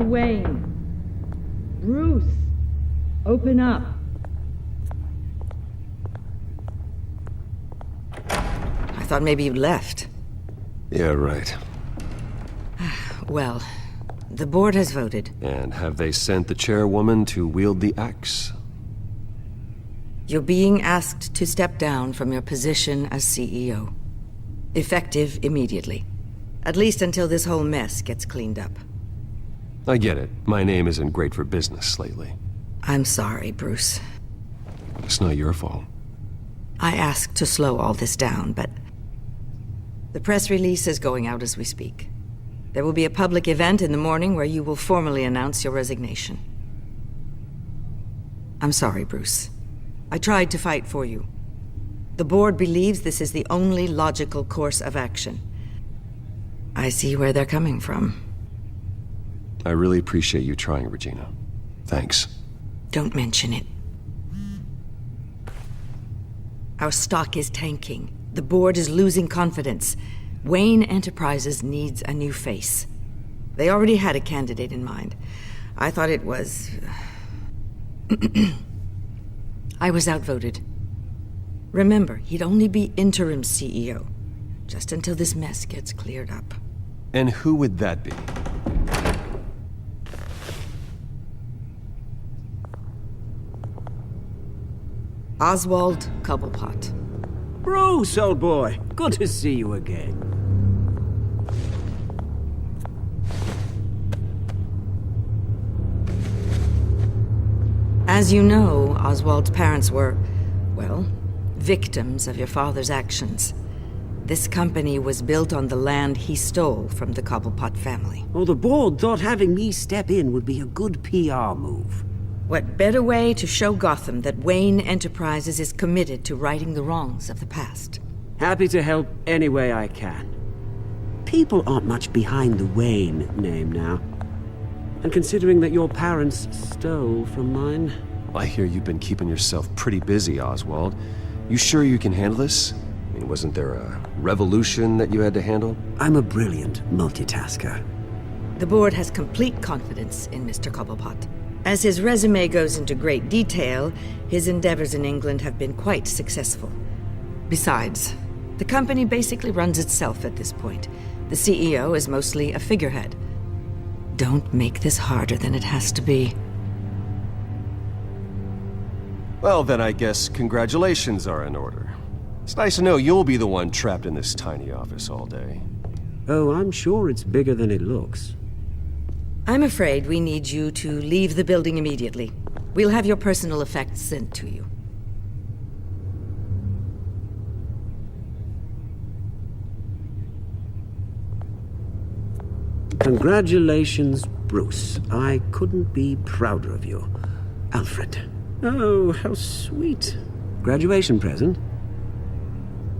Mr. Wayne. Bruce, open up. I thought maybe you'd left. Yeah, right. Well, the board has voted. And have they sent the chairwoman to wield the axe? You're being asked to step down from your position as CEO. Effective immediately. At least until this whole mess gets cleaned up. I get it. My name isn't great for business lately. I'm sorry, Bruce. It's not your fault. I asked to slow all this down, but the press release is going out as we speak. There will be a public event in the morning where you will formally announce your resignation. I'm sorry, Bruce. I tried to fight for you. The board believes this is the only logical course of action. I see where they're coming from. I really appreciate you trying, Regina. Thanks. Don't mention it. Our stock is tanking. The board is losing confidence. Wayne Enterprises needs a new face. They already had a candidate in mind. I thought it was... I was outvoted. Remember, he'd only be interim CEO, just until this mess gets cleared up. And who would that be? Oswald Cobblepot. Bruce, old boy. Good to see you again. As you know, Oswald's parents were, well, victims of your father's actions. This company was built on the land he stole from the Cobblepot family. Well, the board thought having me step in would be a good PR move. What better way to show Gotham that Wayne Enterprises is committed to righting the wrongs of the past? Happy to help any way I can. People aren't much behind the Wayne name now. And considering that your parents stole from mine... I hear you've been keeping yourself pretty busy, Oswald. You sure you can handle this? I mean, wasn't there a revolution that you had to handle? I'm a brilliant multitasker. The board has complete confidence in Mr. Cobblepot. As his resume goes into great detail, his endeavors in England have been quite successful. Besides, the company basically runs itself at this point. The CEO is mostly a figurehead. Don't make this harder than it has to be. Well, then I guess congratulations are in order. It's nice to know you'll be the one trapped in this tiny office all day. Oh, I'm sure it's bigger than it looks. I'm afraid we need you to leave the building immediately. We'll have your personal effects sent to you. Congratulations, Bruce. I couldn't be prouder of you. Alfred. Oh, how sweet. Graduation present?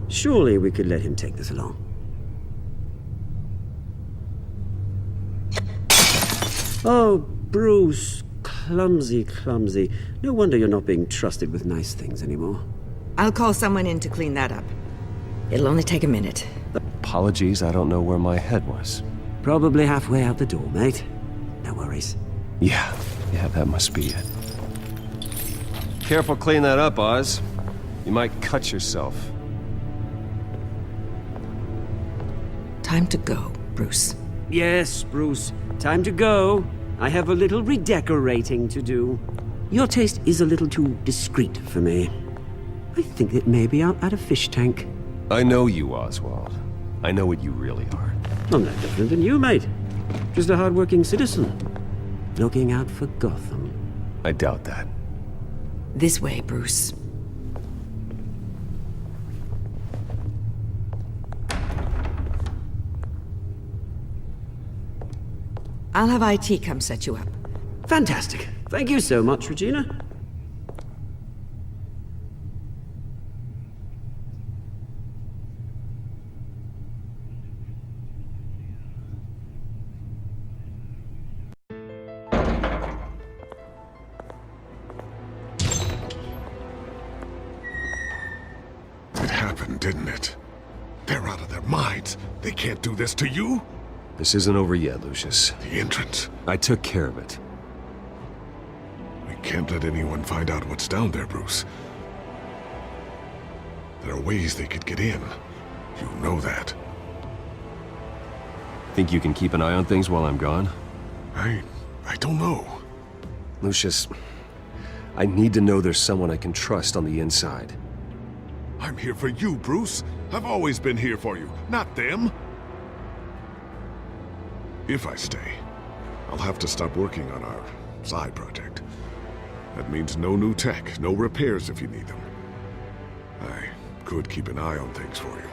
Surely we could let him take this along. Oh, Bruce. Clumsy, clumsy. No wonder you're not being trusted with nice things anymore. I'll call someone in to clean that up. It'll only take a minute. Apologies, I don't know where my head was. Probably halfway out the door, mate. No worries. Yeah, that must be it. Careful clean that up, Oz. You might cut yourself. Time to go, Bruce. Yes, Bruce. Time to go. I have a little redecorating to do. Your taste is a little too discreet for me. I think that maybe I'll add a fish tank. I know you, Oswald. I know what you really are. I'm no different than you, mate. Just a hard-working citizen. Looking out for Gotham. I doubt that. This way, Bruce. I'll have IT come set you up. Fantastic. Thank you so much, Regina. It happened, didn't it? They're out of their minds. They can't do this to you? This isn't over yet, Lucius. The entrance. I took care of it. We can't let anyone find out what's down there, Bruce. There are ways they could get in. You know that. Think you can keep an eye on things while I'm gone? I don't know. Lucius, I need to know there's someone I can trust on the inside. I'm here for you, Bruce. I've always been here for you, not them. If I stay, I'll have to stop working on our side project. That means no new tech, no repairs if you need them. I could keep an eye on things for you.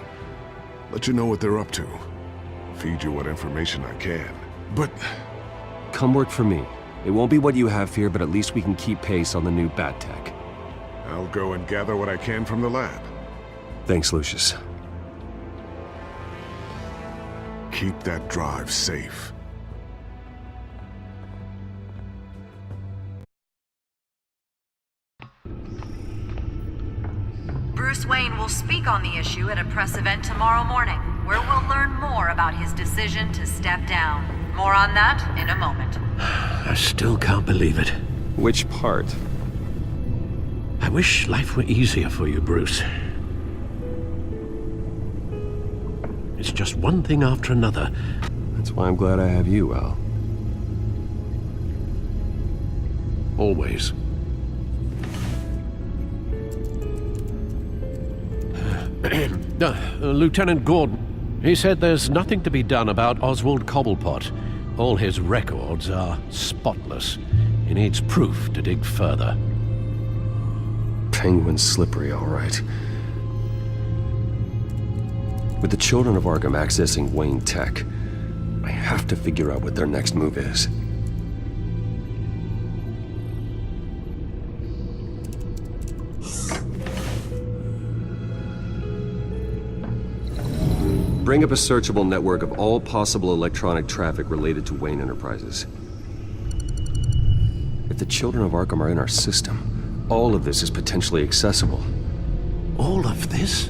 Let you know what they're up to. Feed you what information I can. But Come work for me. It won't be what you have here, but at least we can keep pace on the new bat tech. I'll go and gather what I can from the lab. Thanks, Lucius. Keep that drive safe. Bruce Wayne will speak on the issue at a press event tomorrow morning, where we'll learn more about his decision to step down. More on that in a moment. I still can't believe it. Which part? I wish life were easier for you, Bruce. It's just one thing after another. That's why I'm glad I have you, Al. Always. Lieutenant Gordon, he said there's nothing to be done about Oswald Cobblepot. All his records are spotless. He needs proof to dig further. Penguin's slippery, all right. With the Children of Arkham accessing Wayne Tech, I have to figure out what their next move is. Bring up a searchable network of all possible electronic traffic related to Wayne Enterprises. If the Children of Arkham are in our system, all of this is potentially accessible. All of this?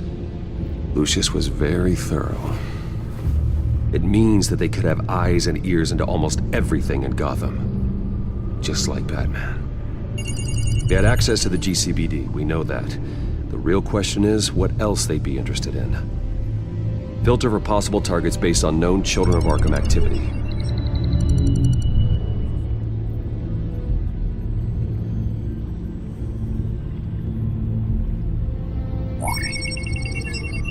Lucius was very thorough. It means that they could have eyes and ears into almost everything in Gotham. Just like Batman. They had access to the GCPD, we know that. The real question is what else they'd be interested in. Filter for possible targets based on known Children of Arkham activity.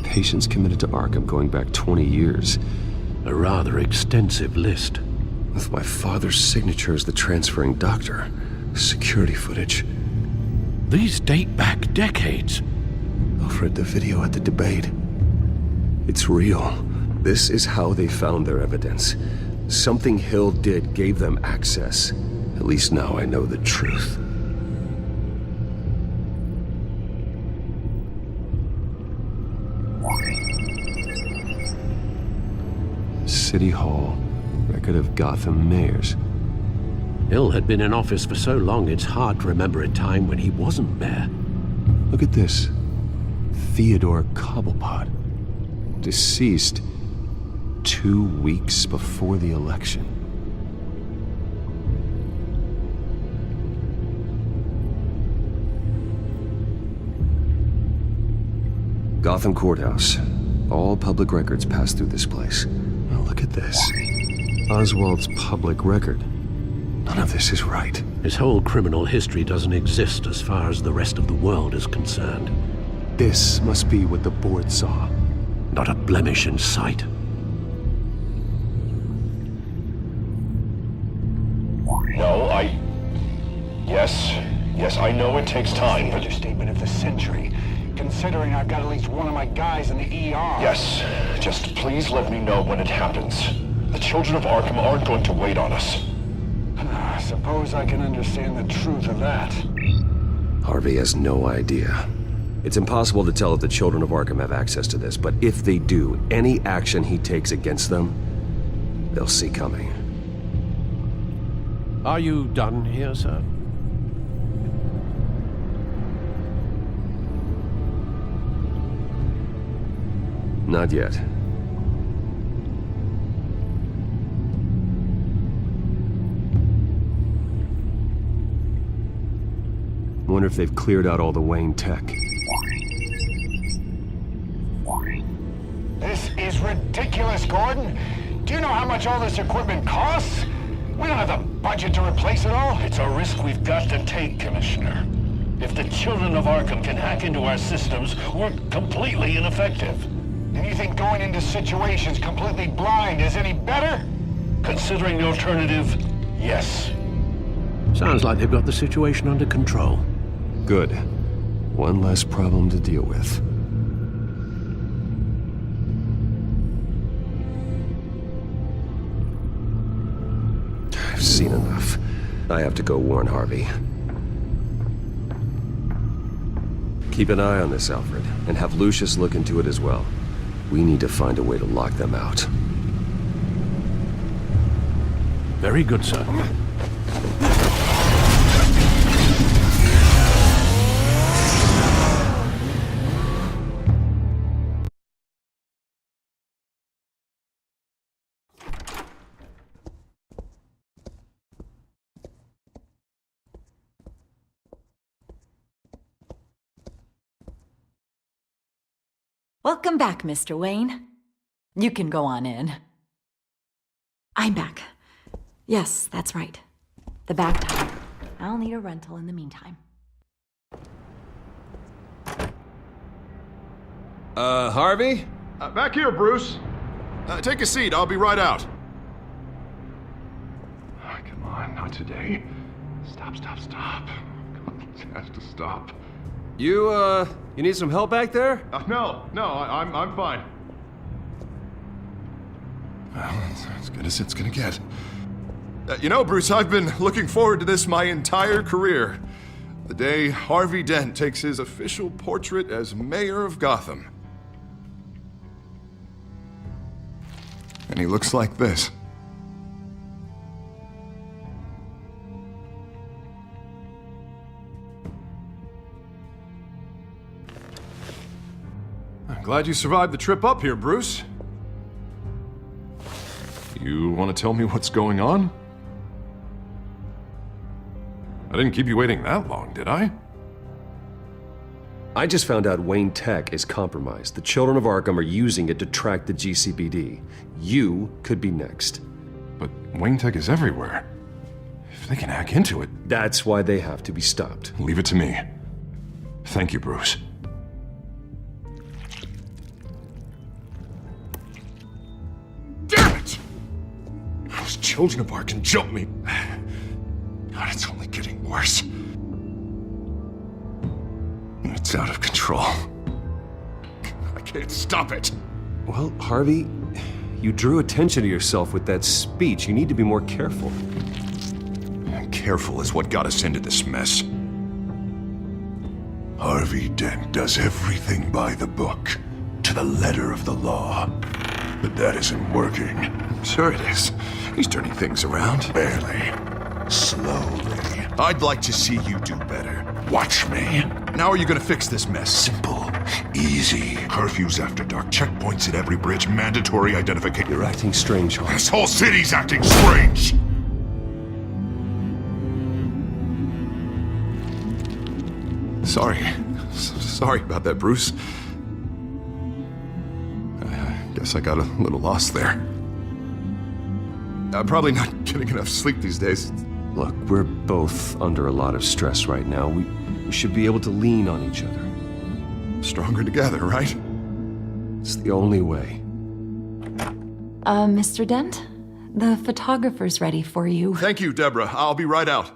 Patients committed to Arkham going back 20 years. A rather extensive list. With my father's signature as the transferring doctor. Security footage. These date back decades. Alfred, the video at the debate. It's real. This is how they found their evidence. Something Hill did gave them access. At least now I know the truth. City Hall. Record of Gotham mayors. Hill had been in office for so long it's hard to remember a time when he wasn't mayor. Look at this. Theodore Cobblepot. Deceased 2 weeks before the election. Gotham Courthouse. All public records pass through this place. Now look at this. Oswald's public record. None of this is right. His whole criminal history doesn't exist as far as the rest of the world is concerned. This must be what the board saw. Not a blemish in sight. No, Yes, I know it takes time, but... Understatement of the century, considering I've got at least one of my guys in the ER. Yes, just please let me know when it happens. The Children of Arkham aren't going to wait on us. I suppose I can understand the truth of that. Harvey has no idea. It's impossible to tell if the Children of Arkham have access to this, but if they do, any action he takes against them, they'll see coming. Are you done here, sir? Not yet. Wonder if they've cleared out all the Wayne tech. This is ridiculous, Gordon. Do you know how much all this equipment costs? We don't have the budget to replace it all. It's a risk we've got to take, Commissioner. If the children of Arkham can hack into our systems, we're completely ineffective. And you think going into situations completely blind is any better? Considering the alternative, yes. Sounds like they've got the situation under control. Good. One less problem to deal with. I've seen enough. I have to go warn Harvey. Keep an eye on this, Alfred, and have Lucius look into it as well. We need to find a way to lock them out. Very good, sir. Welcome back, Mr. Wayne. You can go on in. I'm back. Yes, that's right. The back tire. I'll need a rental in the meantime. Harvey? Back here, Bruce. Take a seat. I'll be right out. Oh, come on, not today. Stop. It has to stop. You need some help back there? No, I'm fine. Well, it's as good as it's gonna get. You know, Bruce, I've been looking forward to this my entire career. The day Harvey Dent takes his official portrait as mayor of Gotham. And he looks like this. I'm glad you survived the trip up here, Bruce. You want to tell me what's going on? I didn't keep you waiting that long, did I? I just found out Wayne Tech is compromised. The children of Arkham are using it to track the GCPD. You could be next. But Wayne Tech is everywhere. If they can hack into it... That's why they have to be stopped. Leave it to me. Thank you, Bruce. Damn it! Those children of Arkham jumped me. God, it's only getting worse. It's out of control. I can't stop it. Well, Harvey, you drew attention to yourself with that speech. You need to be more careful. Careful is what got us into this mess. Harvey Dent does everything by the book, to the letter of the law. But that isn't working. Sure it is. He's turning things around. Barely. Slowly. I'd like to see you do better. Watch me. Now are you gonna fix this mess? Simple. Easy. Curfews after dark. Checkpoints at every bridge. Mandatory identification. You're acting strange, Harvey. This whole city's acting strange! Sorry about that, Bruce. I guess I got a little lost there. I'm probably not getting enough sleep these days. Look, we're both under a lot of stress right now. We should be able to lean on each other. Stronger together, right? It's the only way. Mr. Dent? The photographer's ready for you. Thank you, Deborah. I'll be right out.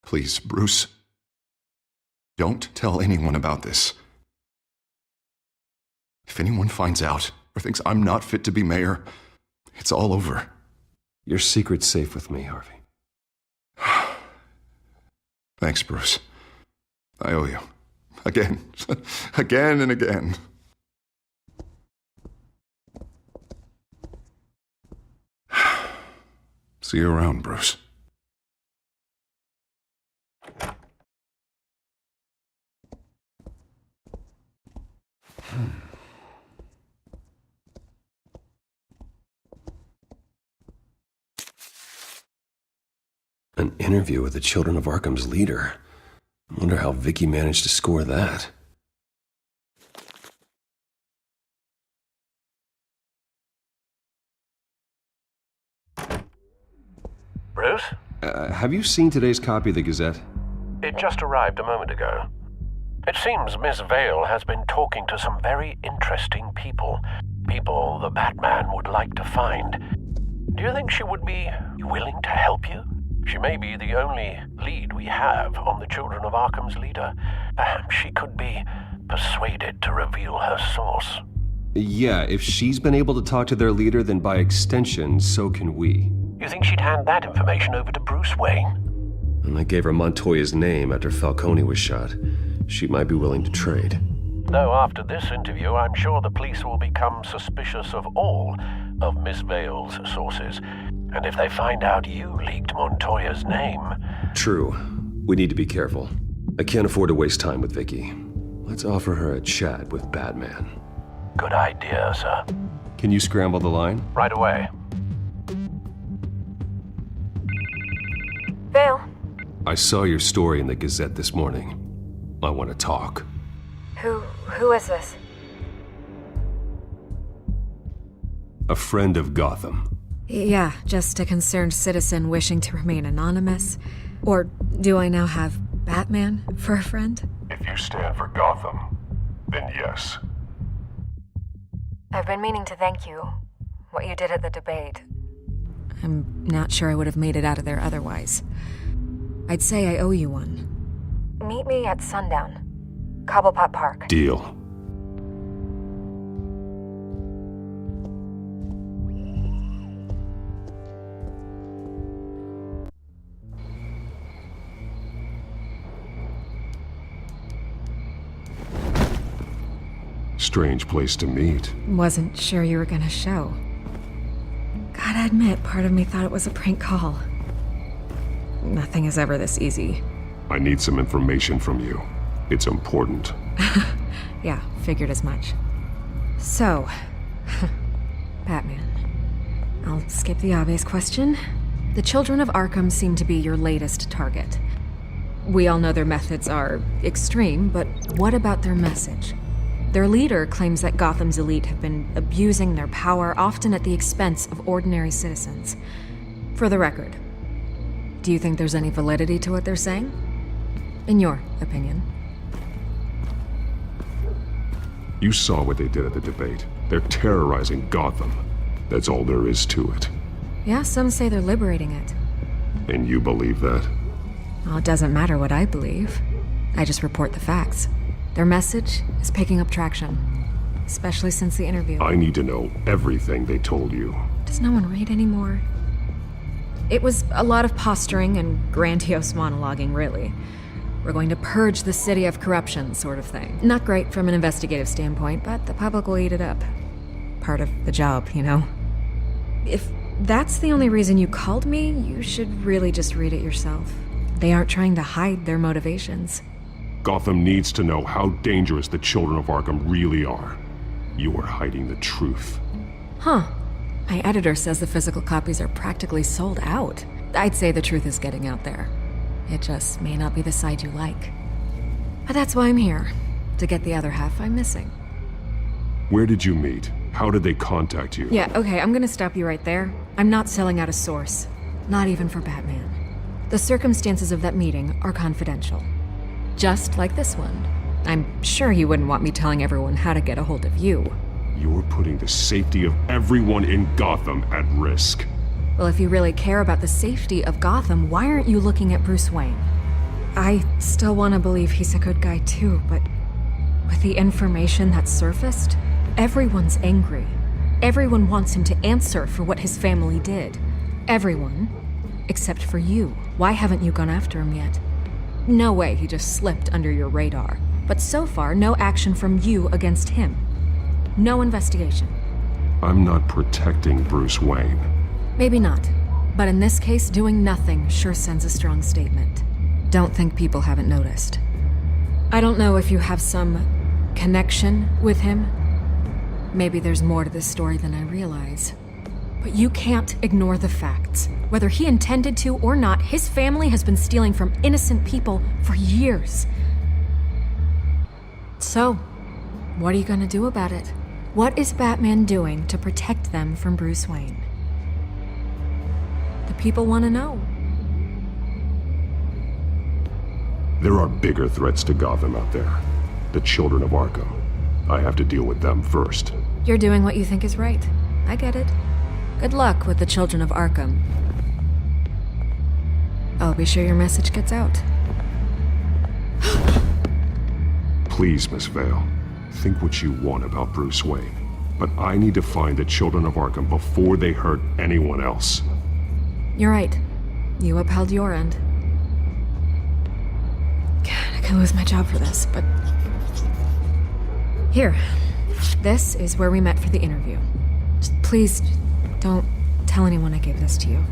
Please, Bruce. Don't tell anyone about this. If anyone finds out or thinks I'm not fit to be mayor, it's all over. Your secret's safe with me, Harvey. Thanks, Bruce. I owe you. Again. Again and again. See you around, Bruce. An interview with the Children of Arkham's leader. I wonder how Vicky managed to score that. Bruce? Have you seen today's copy of the Gazette? It just arrived a moment ago. It seems Miss Vale has been talking to some very interesting people. People the Batman would like to find. Do you think she would be willing to help you? She may be the only lead we have on the Children of Arkham's leader. Perhaps she could be persuaded to reveal her source. Yeah, if she's been able to talk to their leader, then by extension, so can we. You think she'd hand that information over to Bruce Wayne? And I gave her Montoya's name after Falcone was shot. She might be willing to trade. Though after this interview, I'm sure the police will become suspicious of all of Miss Vale's sources. And if they find out you leaked Montoya's name... True. We need to be careful. I can't afford to waste time with Vicky. Let's offer her a chat with Batman. Good idea, sir. Can you scramble the line? Right away. Vale. I saw your story in the Gazette this morning. I want to talk. Who is this? A friend of Gotham. Yeah, just a concerned citizen wishing to remain anonymous. Or do I now have Batman for a friend? If you stand for Gotham, then yes. I've been meaning to thank you. What you did at the debate. I'm not sure I would have made it out of there otherwise. I'd say I owe you one. Meet me at sundown. Cobblepot Park. Deal. Strange place to meet. Wasn't sure you were gonna show. Gotta admit, part of me thought it was a prank call. Nothing is ever this easy. I need some information from you. It's important. Yeah, figured as much. So, Batman. I'll skip the obvious question. The Children of Arkham seem to be your latest target. We all know their methods are extreme, but what about their message? Their leader claims that Gotham's elite have been abusing their power, often at the expense of ordinary citizens. For the record, do you think there's any validity to what they're saying? In your opinion. You saw what they did at the debate. They're terrorizing Gotham. That's all there is to it. Yeah, some say they're liberating it. And you believe that? Well, it doesn't matter what I believe. I just report the facts. Their message is picking up traction, especially since the interview. I need to know everything they told you. Does no one read anymore? It was a lot of posturing and grandiose monologuing, really. We're going to purge the city of corruption, sort of thing. Not great from an investigative standpoint, but the public will eat it up. Part of the job, you know? If that's the only reason you called me, you should really just read it yourself. They aren't trying to hide their motivations. Gotham needs to know how dangerous the Children of Arkham really are. You are hiding the truth. Huh. My editor says the physical copies are practically sold out. I'd say the truth is getting out there. It just may not be the side you like. But that's why I'm here, to get the other half I'm missing. Where did you meet? How did they contact you? Yeah, okay, I'm gonna stop you right there. I'm not selling out a source. Not even for Batman. The circumstances of that meeting are confidential. Just like this one. I'm sure you wouldn't want me telling everyone how to get a hold of you. You're putting the safety of everyone in Gotham at risk. Well, if you really care about the safety of Gotham, why aren't you looking at Bruce Wayne? I still want to believe he's a good guy too, but with the information that's surfaced, everyone's angry. Everyone wants him to answer for what his family did. Everyone, except for you. Why haven't you gone after him yet? No way he just slipped under your radar. But so far, no action from you against him. No investigation. I'm not protecting Bruce Wayne. Maybe not. But in this case, doing nothing sure sends a strong statement. Don't think people haven't noticed. I don't know if you have some connection with him. Maybe there's more to this story than I realize. But you can't ignore the facts. Whether he intended to or not, his family has been stealing from innocent people for years. So, what are you gonna do about it? What is Batman doing to protect them from Bruce Wayne? The people want to know. There are bigger threats to Gotham out there. The children of Arkham. I have to deal with them first. You're doing what you think is right. I get it. Good luck with the children of Arkham. I'll be sure your message gets out. Please, Miss Vale. Think what you want about Bruce Wayne. But I need to find the children of Arkham before they hurt anyone else. You're right. You upheld your end. God, I could lose my job for this, but... Here. This is where we met for the interview. Just please, don't tell anyone I gave this to you.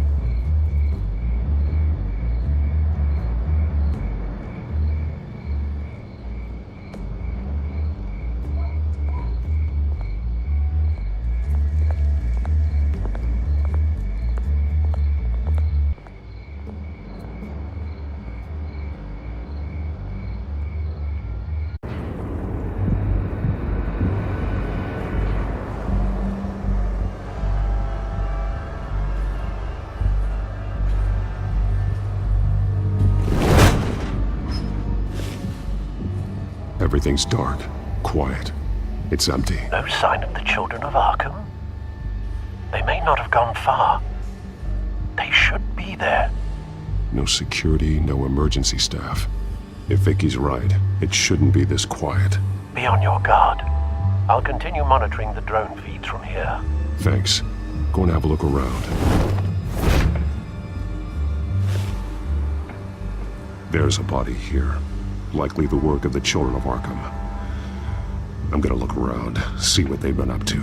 Everything's dark, quiet. It's empty. No sign of the children of Arkham? They may not have gone far. They should be there. No security, no emergency staff. If Vicky's right, it shouldn't be this quiet. Be on your guard. I'll continue monitoring the drone feeds from here. Thanks. Go and have a look around. There's a body here. Likely the work of the children of Arkham. I'm gonna look around, see what they've been up to.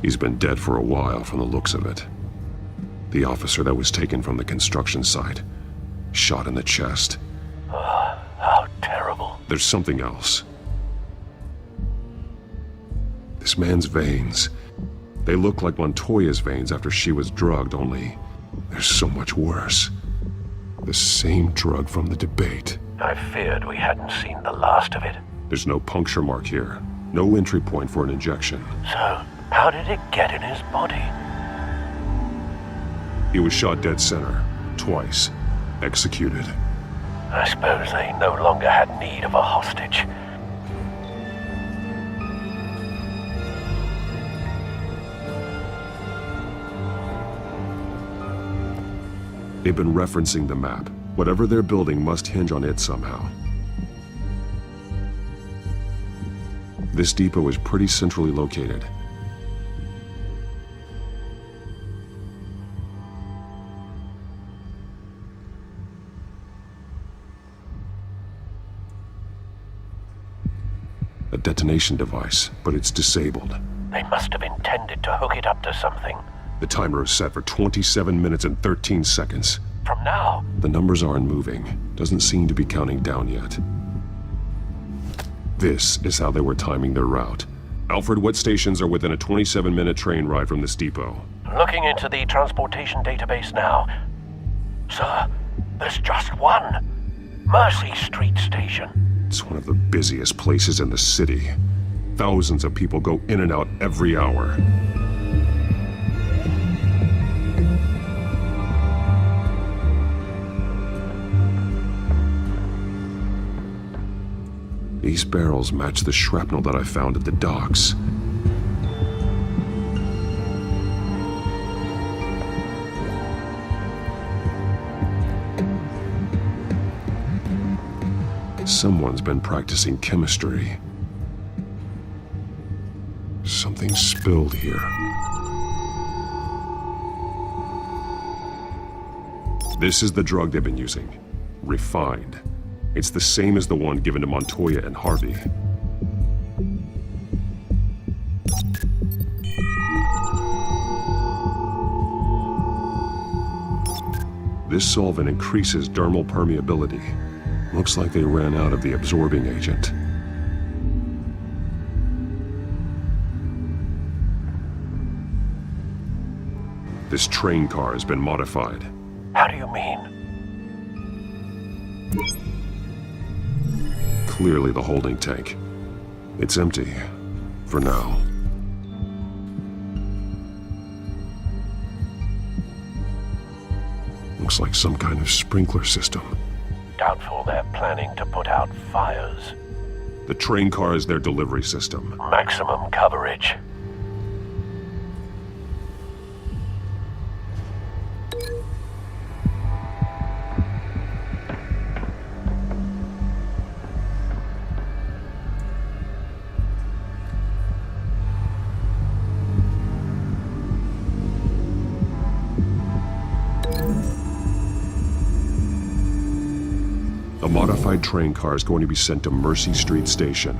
He's been dead for a while from the looks of it. The officer that was taken from the construction site. Shot in the chest. How terrible. There's something else. This man's veins. They look like Montoya's veins after she was drugged, only they're so much worse. The same drug from the debate. I feared we hadn't seen the last of it. There's no puncture mark here. No entry point for an injection. So, how did it get in his body? He was shot dead center. Twice. Executed. I suppose they no longer had need of a hostage. They've been referencing the map. Whatever they're building must hinge on it somehow. This depot is pretty centrally located. A detonation device, but it's disabled. They must have intended to hook it up to something. The timer is set for 27 minutes and 13 seconds. From now? The numbers aren't moving. Doesn't seem to be counting down yet. This is how they were timing their route. Alfred, what stations are within a 27-minute train ride from this depot? Looking into the transportation database now. Sir, there's just one. Mercy Street Station. It's one of the busiest places in the city. Thousands of people go in and out every hour. These barrels match the shrapnel that I found at the docks. Someone's been practicing chemistry. Something spilled here. This is the drug they've been using. Refined. It's the same as the one given to Montoya and Harvey. This solvent increases dermal permeability. Looks like they ran out of the absorbing agent. This train car has been modified. How do you mean? Clearly the holding tank. It's empty. For now. Looks like some kind of sprinkler system. Doubtful they're planning to put out fires. The train car is their delivery system. Maximum coverage. A modified train car is going to be sent to Mercy Street Station.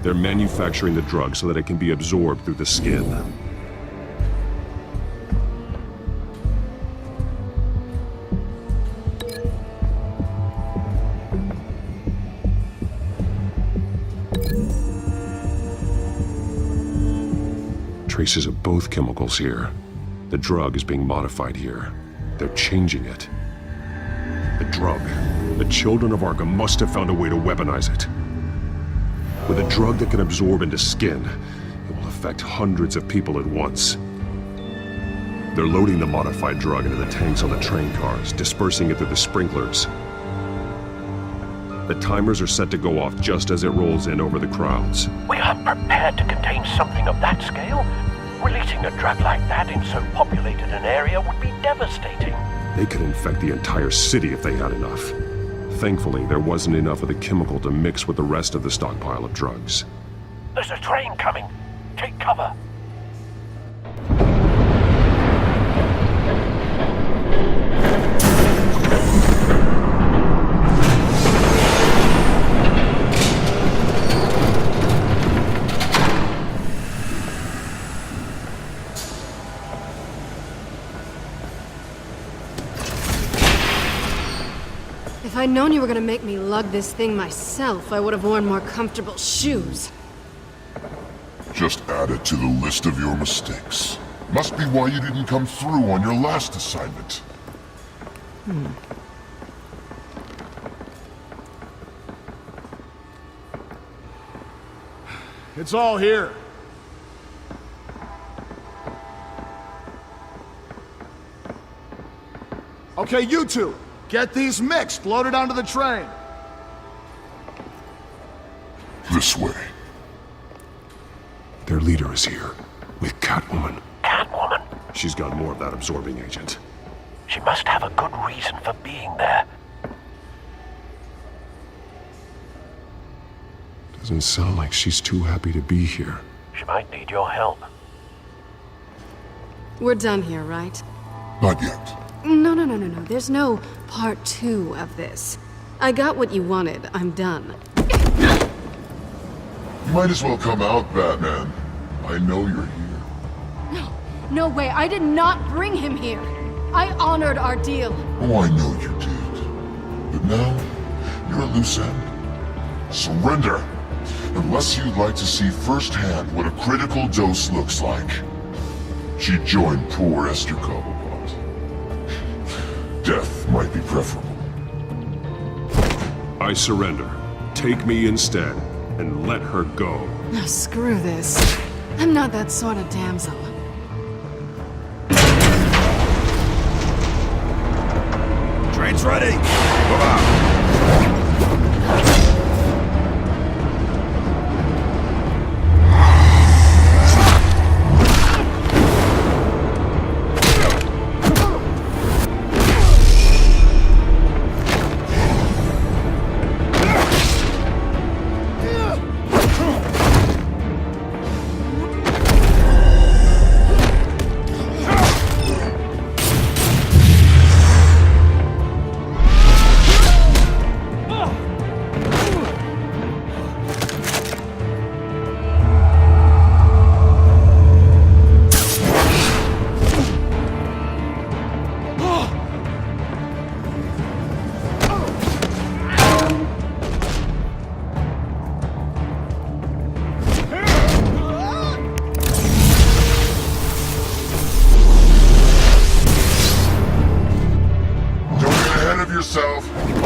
They're manufacturing the drug so that it can be absorbed through the skin. Traces of both chemicals here. The drug is being modified here. They're changing it. The drug. The children of Arkham must have found a way to weaponize it. With a drug that can absorb into skin, it will affect hundreds of people at once. They're loading the modified drug into the tanks on the train cars, dispersing it through the sprinklers. The timers are set to go off just as it rolls in over the crowds. We aren't prepared to contain something of that scale. Releasing a drug like that in so populated an area would be devastating. They could infect the entire city if they had enough. Thankfully, there wasn't enough of the chemical to mix with the rest of the stockpile of drugs. There's a train coming. Take cover. If I'd known you were gonna make me lug this thing myself, I would have worn more comfortable shoes. Just add it to the list of your mistakes. Must be why you didn't come through on your last assignment. It's all here. Okay, you two. Get these mixed, loaded onto the train. This way. Their leader is here, with Catwoman. Catwoman? She's got more of that absorbing agent. She must have a good reason for being there. Doesn't sound like she's too happy to be here. She might need your help. We're done here, right? Not yet. No. There's no part 2 of this. I got what you wanted. I'm done. You might as well come out, Batman. I know you're here. No way. I did not bring him here. I honored our deal. Oh, I know you did. But now, you're a loose end. Surrender! Unless you'd like to see firsthand what a critical dose looks like. She joined poor Esther Cobblepot. Death might be preferable. I surrender. Take me instead, and let her go. Oh, screw this. I'm not that sort of damsel. Train's ready. Move out.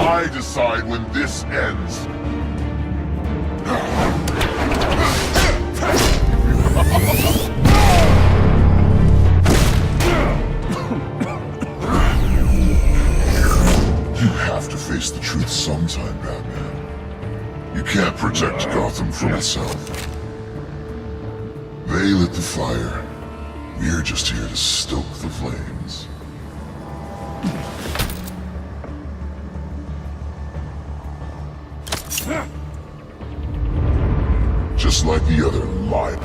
I decide when this ends. You have to face the truth sometime, Batman. You can't protect Gotham from itself. They lit the fire. We're just here to stoke the flames. Just like the other liars.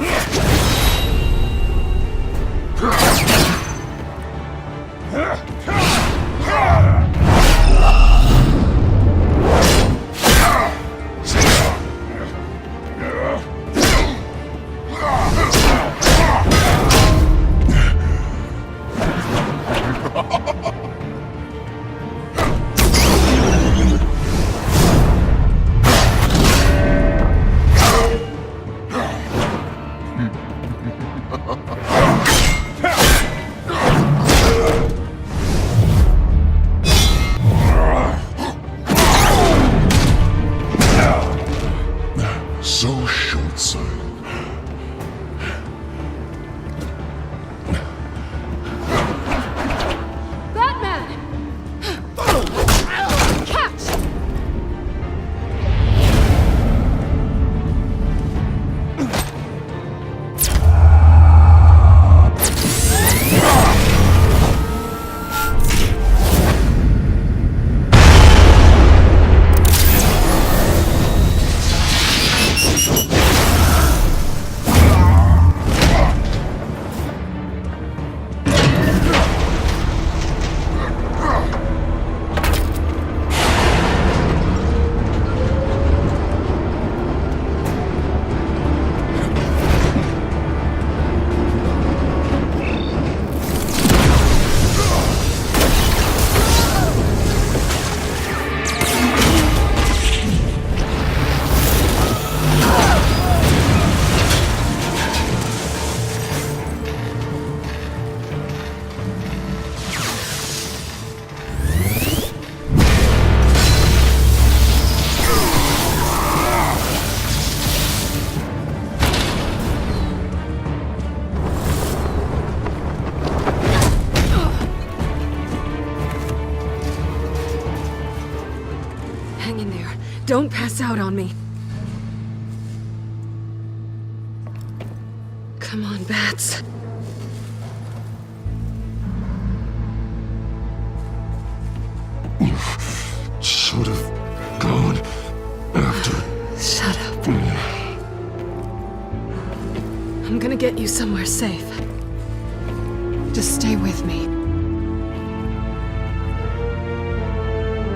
So short-sighted. Batman! Catch! Hang in there. Don't pass out on me. Come on, Bats. You should have gone after. Shut up. I'm gonna get you somewhere safe. Just stay with me.